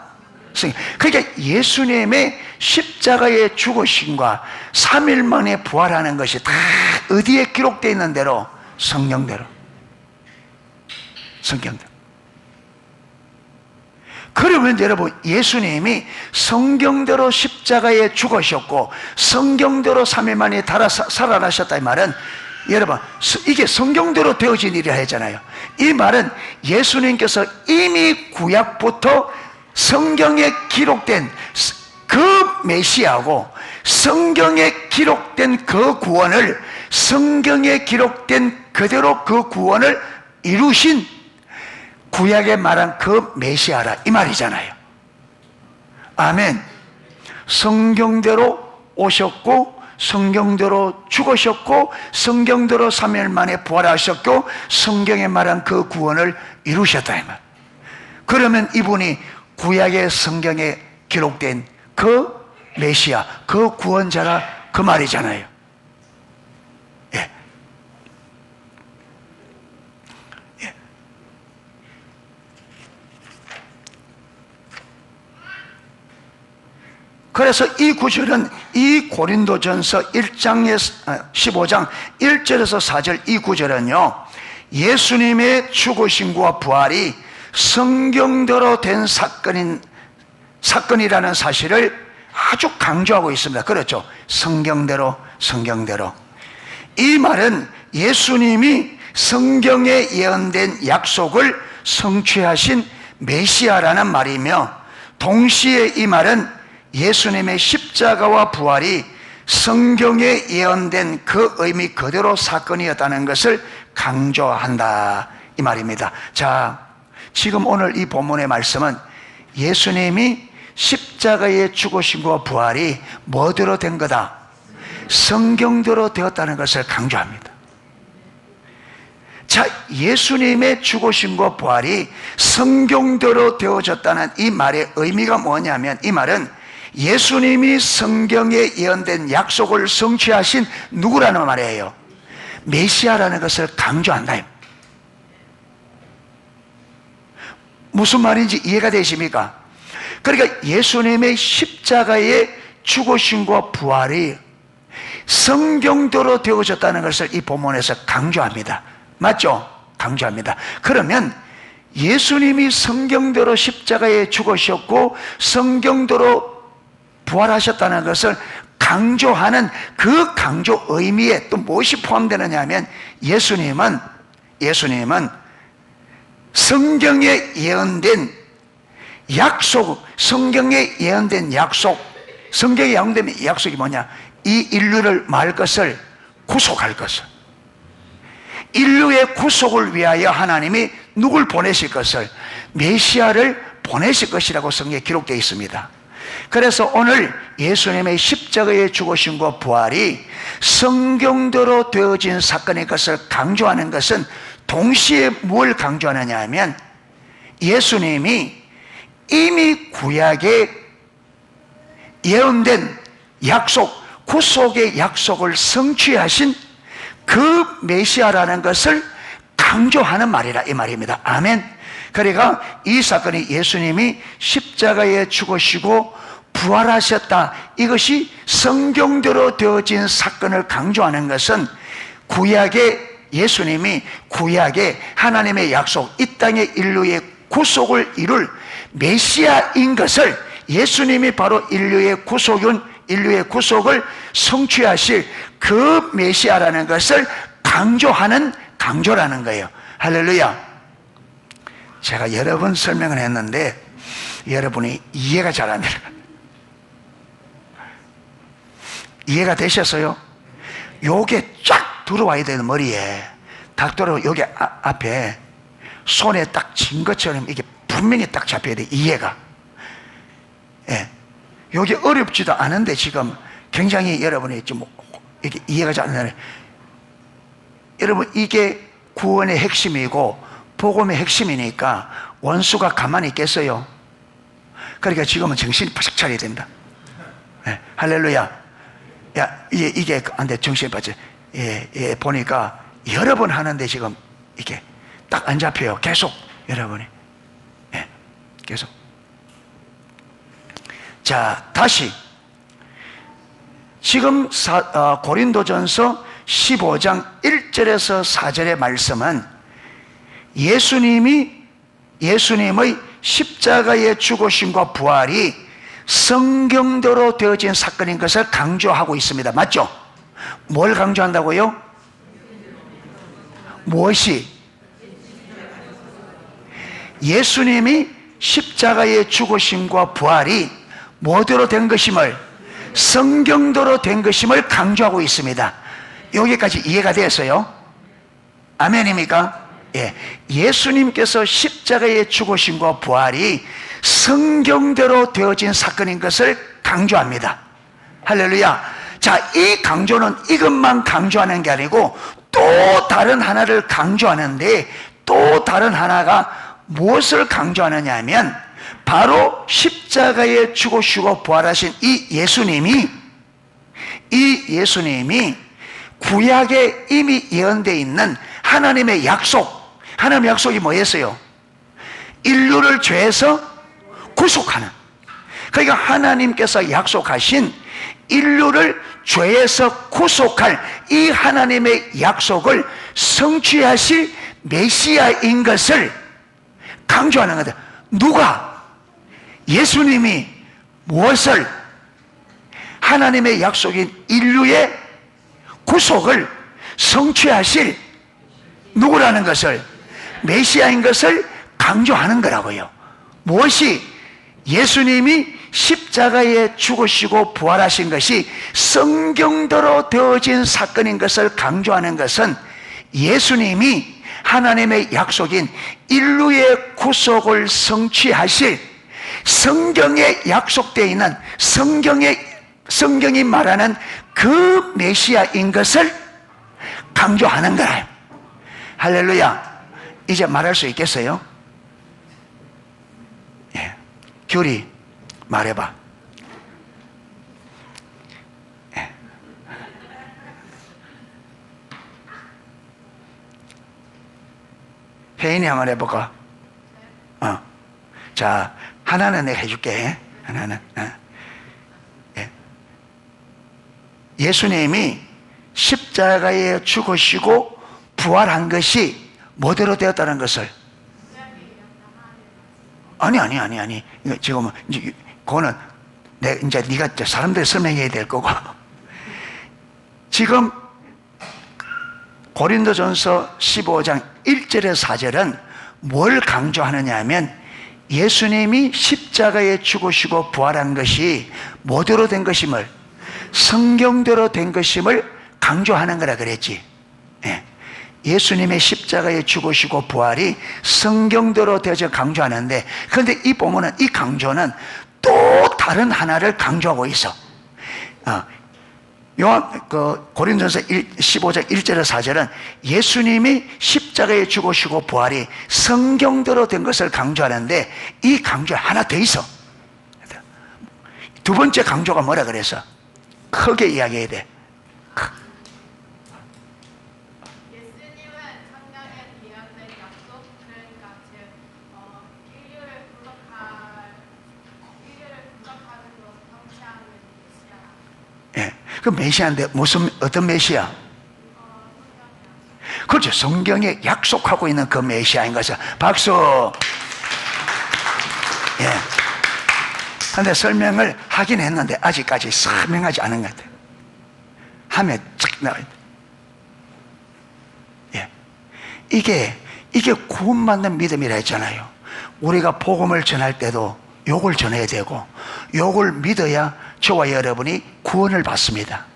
그러니까 예수님의 십자가의 죽으심과 3일 만에 부활하는 것이 다 어디에 기록되어 있는 대로? 성경대로. 성경대로. 그러면 여러분, 예수님이 성경대로 십자가에 죽으셨고 성경대로 3일 만에 살아나셨다, 이 말은 여러분, 이게 성경대로 되어진 일이라 했잖아요. 이 말은 예수님께서 이미 구약부터 성경에 기록된 그 메시아고 성경에 기록된 그 구원을, 성경에 기록된 그대로 그 구원을 이루신 구약에 말한 그 메시아라, 이 말이잖아요. 아멘. 성경대로 오셨고 성경대로 죽으셨고 성경대로 3일 만에 부활하셨고 성경에 말한 그 구원을 이루셨다, 이 말. 그러면 이분이 구약의 성경에 기록된 그 메시아, 그 구원자라, 그 말이잖아요. 예. 예. 그래서 이 구절은 이 고린도전서 15장 1절에서 4절 이 구절은요, 예수님의 죽으심과 부활이 성경대로 된 사건이라는 사실을 아주 강조하고 있습니다. 그렇죠? 성경대로, 성경대로. 이 말은 예수님이 성경에 예언된 약속을 성취하신 메시아라는 말이며, 동시에 이 말은 예수님의 십자가와 부활이 성경에 예언된 그 의미 그대로 사건이었다는 것을 강조한다, 이 말입니다. 자, 지금 오늘 이 본문의 말씀은 예수님이 십자가의 죽으심과 부활이 뭐대로 된 거다? 성경대로 되었다는 것을 강조합니다. 자, 예수님의 죽으심과 부활이 성경대로 되어졌다는 이 말의 의미가 뭐냐면, 이 말은 예수님이 성경에 예언된 약속을 성취하신 누구라는 말이에요? 메시아라는 것을 강조한다. 무슨 말인지 이해가 되십니까? 그러니까 예수님의 십자가의 죽으심과 부활이 성경대로 되어졌다는 것을 이 본문에서 강조합니다. 맞죠? 강조합니다. 그러면 예수님이 성경대로 십자가에 죽으셨고 성경대로 부활하셨다는 것을 강조하는 그 강조 의미에 또 무엇이 포함되느냐 하면, 예수님은 성경에 예언된 약속, 성경에 예언된 약속, 성경에 예언된 약속이 뭐냐? 이 인류를 말 것을, 구속할 것을, 인류의 구속을 위하여 하나님이 누굴 보내실 것을, 메시아를 보내실 것이라고 성경에 기록되어 있습니다. 그래서 오늘 예수님의 십자가의 죽으심과 부활이 성경대로 되어진 사건의 것을 강조하는 것은 동시에 뭘 강조하느냐 하면, 예수님이 이미 구약에 예언된 약속, 구속의 약속을 성취하신 그 메시아라는 것을 강조하는 말이라, 이 말입니다. 아멘. 그러니까 이 사건이 예수님이 십자가에 죽으시고 부활하셨다, 이것이 성경대로 되어진 사건을 강조하는 것은 구약의 예수님이 구약의 하나님의 약속, 이 땅의 인류의 구속을 이룰 메시아인 것을, 예수님이 바로 인류의 구속을 성취하실 그 메시아라는 것을 강조하는 강조라는 거예요. 할렐루야. 제가 여러 번 설명을 했는데 여러분이 이해가 잘 안 돼요. 이해가 되셨어요? 요게 쫙 들어와야 되는, 머리에 딱 들어와, 여기 앞에 손에 딱 쥔 것처럼 이게 분명히 딱 잡혀야 돼, 이해가. 예. 요게 어렵지도 않은데 지금 굉장히 여러분이 좀 이게 이해가 잘 안 되네. 여러분, 이게 구원의 핵심이고 복음의 핵심이니까 원수가 가만히 있겠어요? 그러니까 지금은 정신이 바짝 차려야 됩니다. 예. 할렐루야. 야, 이게 안 돼. 정신이 빠져. 보니까 여러 번 하는데 지금 이게 딱 안 잡혀요. 계속 여러분이. 계속. 자, 다시 지금 고린도전서 15장 1절에서 4절의 말씀은 예수님의 십자가의 죽으심과 부활이 성경대로 되어진 사건인 것을 강조하고 있습니다. 맞죠? 뭘 강조한다고요? 무엇이? 예수님이 십자가의 죽으심과 부활이 뭐대로 된 것임을, 성경대로 된 것임을 강조하고 있습니다. 여기까지 이해가 되었어요? 아멘입니까? 예. 예수님께서 십자가의 죽으심과 부활이 성경대로 되어진 사건인 것을 강조합니다. 할렐루야. 자, 이 강조는 이것만 강조하는 게 아니고 또 다른 하나를 강조하는데, 또 다른 하나가 무엇을 강조하느냐 하면 바로 십자가에 죽으시고 부활하신 이 예수님이 구약에 이미 예언되어 있는 하나님의 약속, 하나님의 약속이 뭐였어요? 인류를 죄에서 구속하는, 그러니까 하나님께서 약속하신 인류를 죄에서 구속할 이 하나님의 약속을 성취하실 메시아인 것을 강조하는 거다. 누가? 예수님이 무엇을? 하나님의 약속인 인류의 구속을 성취하실 누구라는 것을, 메시아인 것을 강조하는 거라고요. 무엇이? 예수님이 십자가에 죽으시고 부활하신 것이 성경대로 되어진 사건인 것을 강조하는 것은 예수님이 하나님의 약속인 인류의 구속을 성취하실, 성경에 약속되어 있는, 성경이 말하는 그 메시아인 것을 강조하는 거예요. 할렐루야. 이제 말할 수 있겠어요? 예. 규리 말해봐. 예. 혜인이 한번 해볼까? 자, 하나는 내가 해줄게. 하나는. 예. 예수님이 십자가에 죽으시고 부활한 것이 뭐대로 되었다는 것을. 아니. 지금은 이제 그거는 이제 네가 사람들 설명해야 될 거고. 지금 고린도전서 15장 1절에서 4절은 뭘 강조하느냐 하면 예수님이 십자가에 죽으시고 부활한 것이 뭐대로 된 것임을, 성경대로 된 것임을 강조하는 거라 그랬지. 예. 예수님의 십자가에 죽으시고 부활이 성경대로 되어져 강조하는데, 그런데 이 본문은, 이 강조는 또 다른 하나를 강조하고 있어. 고린도전서 15장 1절에서 4절은 예수님이 십자가에 죽으시고 부활이 성경대로 된 것을 강조하는데, 이 강조 하나 더 있어. 두 번째 강조가 뭐라 그랬어? 크게 이야기해야 돼. 예수님은 성경에 예언된 약속, 그러니까 인류를 구속하는 것을 성취하는 메시아. 예. 그 메시아인데 어떤 메시아? 그렇죠. 성경에 약속하고 있는 그 메시아인 것을. 박수. 예. 근데 설명을 하긴 했는데 아직까지 설명하지 않은 것 같아요. 하면 쫙 나와야 돼. 예. 이게 구원받는 믿음이라 했잖아요. 우리가 복음을 전할 때도 요걸 전해야 되고, 요걸 믿어야 저와 여러분이 구원을 받습니다.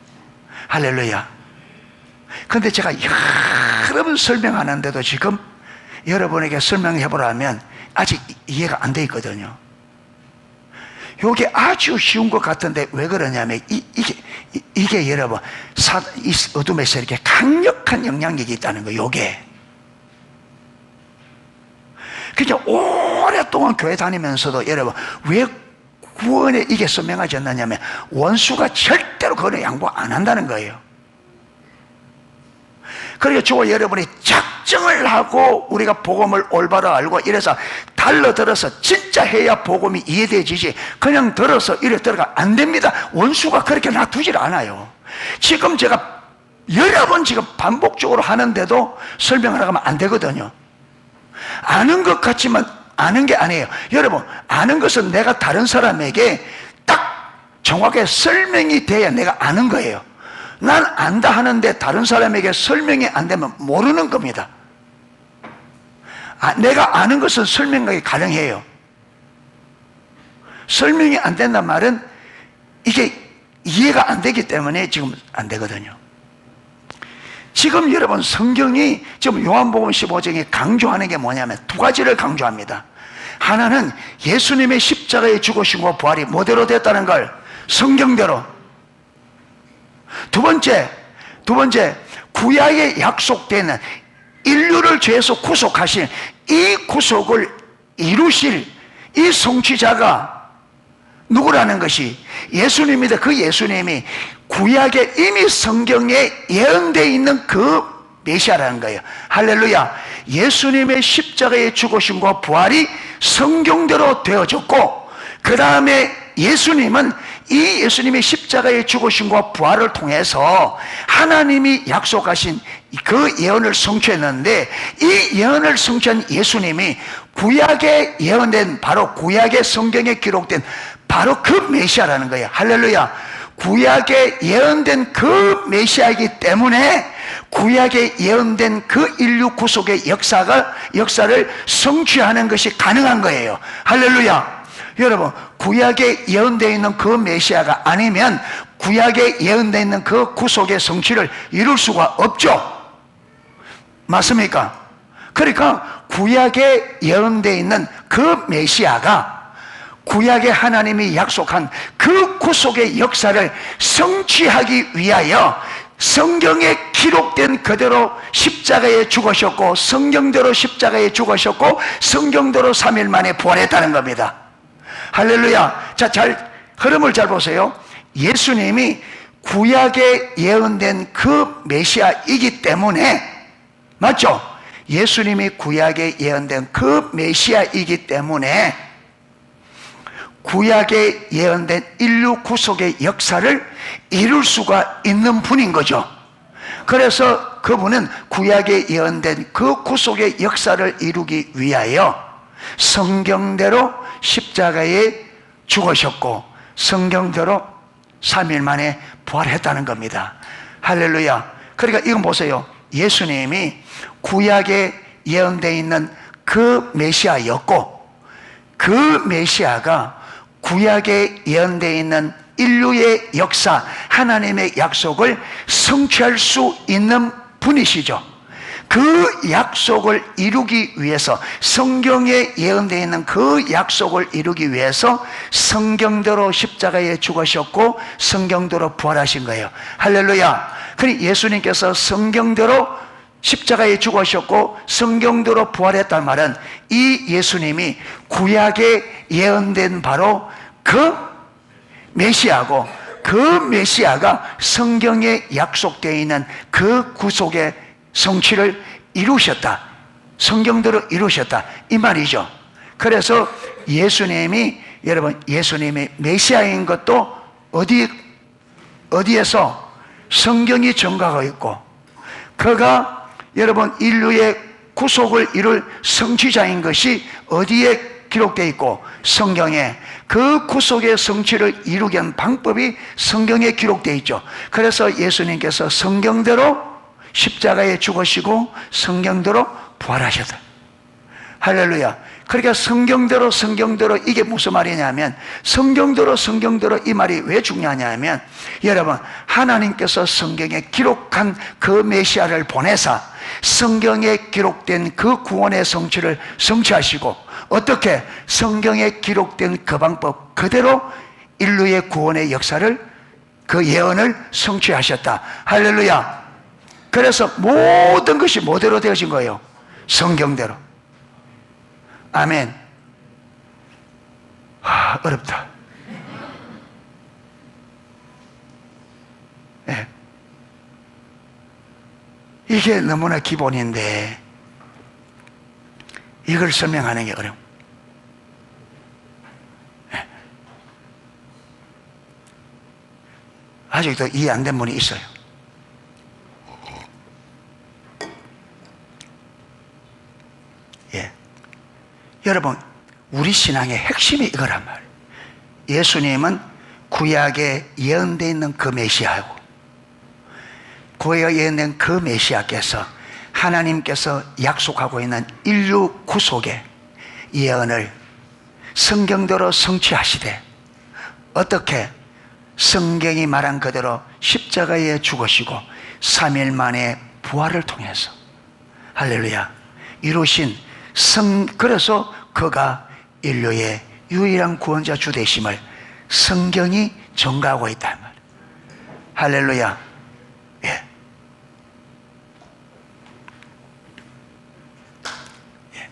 할렐루야. 그런데 제가 여러 번 설명하는데도 지금 여러분에게 설명해 보라면 아직 이해가 안 돼 있거든요. 이게 아주 쉬운 것 같은데 왜 그러냐면 이게 여러분 이 어둠에서 이렇게 강력한 영향력이 있다는 거예요. 요게. 그냥 오랫동안 교회 다니면서도 여러분 왜 구원에 이게 설명하지 않느냐면 원수가 절대로 그거는 양보 안 한다는 거예요. 그러니까 저와 여러분이 작정을 하고 우리가 복음을 올바로 알고 이래서 달러들어서 진짜 해야 복음이 이해되지지, 그냥 들어서 이래 들어가 안 됩니다. 원수가 그렇게 놔두질 않아요. 지금 제가 여러 번 지금 반복적으로 하는데도 설명을 하면 안 되거든요. 아는 것 같지만 아는 게 아니에요. 여러분, 아는 것은 내가 다른 사람에게 딱 정확하게 설명이 돼야 내가 아는 거예요. 난 안다 하는데 다른 사람에게 설명이 안 되면 모르는 겁니다. 내가 아는 것은 설명이 가능해요. 설명이 안 된단 말은 이게 이해가 안 되기 때문에 지금 안 되거든요. 지금 여러분, 성경이 지금 요한복음 15장에 강조하는 게 뭐냐면 두 가지를 강조합니다. 하나는 예수님의 십자가에 죽으심과 부활이 뭐대로 됐다는 걸 성경대로. 두 번째, 구약에 약속되는 인류를 죄에서 구속하신 이 구속을 이루실 이 성취자가 누구라는 것이 예수님입니다. 그 예수님이 구약에 이미 성경에 예언되어 있는 그 메시아라는 거예요. 할렐루야. 예수님의 십자가의 죽으심과 부활이 성경대로 되어졌고, 그 다음에 예수님은 이 예수님의 십자가의 죽으심과 부활을 통해서 하나님이 약속하신 그 예언을 성취했는데, 이 예언을 성취한 예수님이 구약에 예언된, 바로 구약의 성경에 기록된 바로 그 메시아라는 거예요. 할렐루야. 구약에 예언된 그 메시아이기 때문에 구약에 예언된 그 인류 구속의 역사를 성취하는 것이 가능한 거예요. 할렐루야. 여러분, 구약에 예언되어 있는 그 메시아가 아니면 구약에 예언되어 있는 그 구속의 성취를 이룰 수가 없죠. 맞습니까? 그러니까 구약에 예언되어 있는 그 메시아가 구약의 하나님이 약속한 그 구속의 역사를 성취하기 위하여 성경에 기록된 그대로 십자가에 죽으셨고, 성경대로 십자가에 죽으셨고, 성경대로 3일 만에 부활했다는 겁니다. 할렐루야. 자, 흐름을 잘 보세요. 예수님이 구약에 예언된 그 메시아이기 때문에, 맞죠? 예수님이 구약에 예언된 그 메시아이기 때문에 구약에 예언된 인류 구속의 역사를 이룰 수가 있는 분인 거죠. 그래서 그분은 구약에 예언된 그 구속의 역사를 이루기 위하여 성경대로 십자가에 죽으셨고, 성경대로 3일 만에 부활했다는 겁니다. 할렐루야. 그러니까 이건 보세요. 예수님이 구약에 예언되어 있는 그 메시아였고, 그 메시아가 구약에 예언되어 있는 인류의 역사, 하나님의 약속을 성취할 수 있는 분이시죠. 그 약속을 이루기 위해서, 성경에 예언되어 있는 그 약속을 이루기 위해서 성경대로 십자가에 죽으셨고 성경대로 부활하신 거예요. 할렐루야. 그러니 예수님께서 성경대로 십자가에 죽으셨고 성경대로 부활했단 말은 이 예수님이 구약에 예언된 바로 그 메시아고, 그 메시아가 성경에 약속되어 있는 그 구속의 성취를 이루셨다, 성경대로 이루셨다, 이 말이죠. 그래서 예수님이, 여러분, 예수님이 메시아인 것도 어디에서 성경이 증거하고 있고, 그가 여러분 인류의 구속을 이룰 성취자인 것이 어디에 기록되어 있고, 성경에. 그 구속의 성취를 이루게 한 방법이 성경에 기록되어 있죠. 그래서 예수님께서 성경대로 십자가에 죽으시고 성경대로 부활하셨다. 할렐루야. 그러니까 성경대로 이게 무슨 말이냐면, 성경대로 이 말이 왜 중요하냐면, 여러분, 하나님께서 성경에 기록한 그 메시아를 보내사 성경에 기록된 그 구원의 성취를 성취하시고, 어떻게? 성경에 기록된 그 방법 그대로 인류의 구원의 역사를, 그 예언을 성취하셨다. 할렐루야. 그래서 모든 것이 뭐대로 되어진 거예요? 성경대로. 아멘. 어렵다. 네. 이게 너무나 기본인데 이걸 설명하는 게 어려워. 아직도 이해 안 된 분이 있어요. 예. 여러분, 우리 신앙의 핵심이 이거란 말이에요. 예수님은 구약에 예언되어 있는 그 메시아고, 구약에 예언된 그 메시아께서 하나님께서 약속하고 있는 인류 구속의 예언을 성경대로 성취하시되, 어떻게 성경이 말한 그대로 십자가에 죽으시고 3일 만에 부활을 통해서, 할렐루야, 이루신 그래서 그가 인류의 유일한 구원자 주 되심을 성경이 증거하고 있단 말이에요. 할렐루야. 예. 예.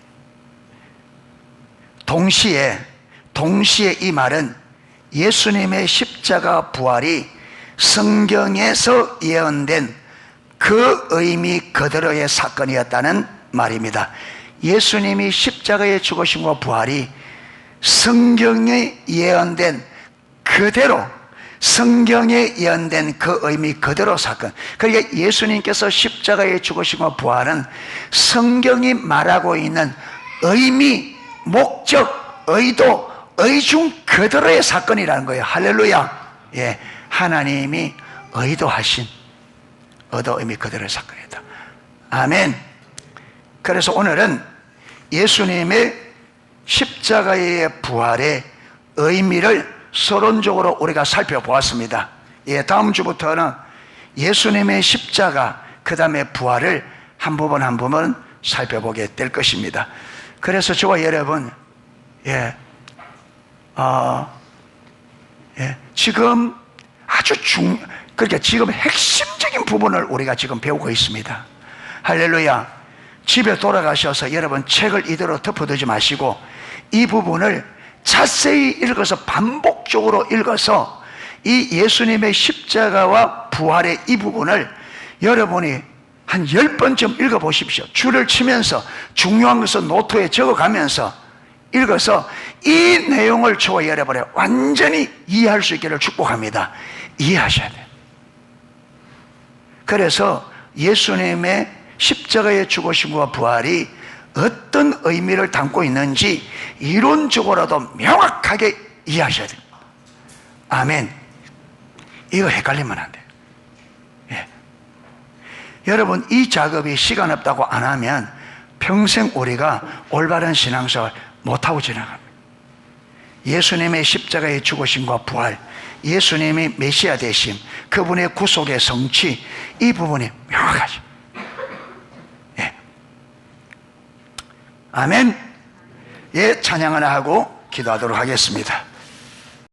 동시에 이 말은 예수님의 십자가 부활이 성경에서 예언된 그 의미 그대로의 사건이었다는 말입니다. 예수님이 십자가에 죽으심과 부활이 성경에 예언된 그대로, 성경에 예언된 그 의미 그대로 사건. 그러니까 예수님께서 십자가에 죽으심과 부활은 성경이 말하고 있는 의미, 목적, 의도, 의중 그대로의 사건이라는 거예요. 할렐루야. 예, 하나님이 의도하신 의도, 의미 그대로의 사건이다. 아멘. 그래서 오늘은 예수님의 십자가의 부활의 의미를 서론적으로 우리가 살펴보았습니다. 예, 다음 주부터는 예수님의 십자가, 그 다음에 부활을 한 부분 한 부분 살펴보게 될 것입니다. 그래서 저와 여러분, 지금 그러니까 지금 핵심적인 부분을 우리가 지금 배우고 있습니다. 할렐루야. 집에 돌아가셔서 여러분 책을 이대로 덮어두지 마시고 이 부분을 자세히 읽어서, 반복적으로 읽어서 이 예수님의 십자가와 부활의 이 부분을 여러분이 한 10번쯤 읽어보십시오. 줄을 치면서 중요한 것은 노트에 적어가면서 읽어서 이 내용을 저와 여러분이 완전히 이해할 수 있기를 축복합니다. 이해하셔야 돼요. 그래서 예수님의 십자가의 죽으심과 부활이 어떤 의미를 담고 있는지 이론적으로도 명확하게 이해하셔야 됩니다. 아멘. 이거 헷갈리면 안 돼요. 예. 여러분, 이 작업이 시간 없다고 안 하면 평생 우리가 올바른 신앙생활 못하고 지나갑니다. 예수님의 십자가의 죽으심과 부활, 예수님의 메시아 되심, 그분의 구속의 성취, 이 부분이 명확하죠. 예. 아멘. 예, 찬양을 하고 기도하도록 하겠습니다.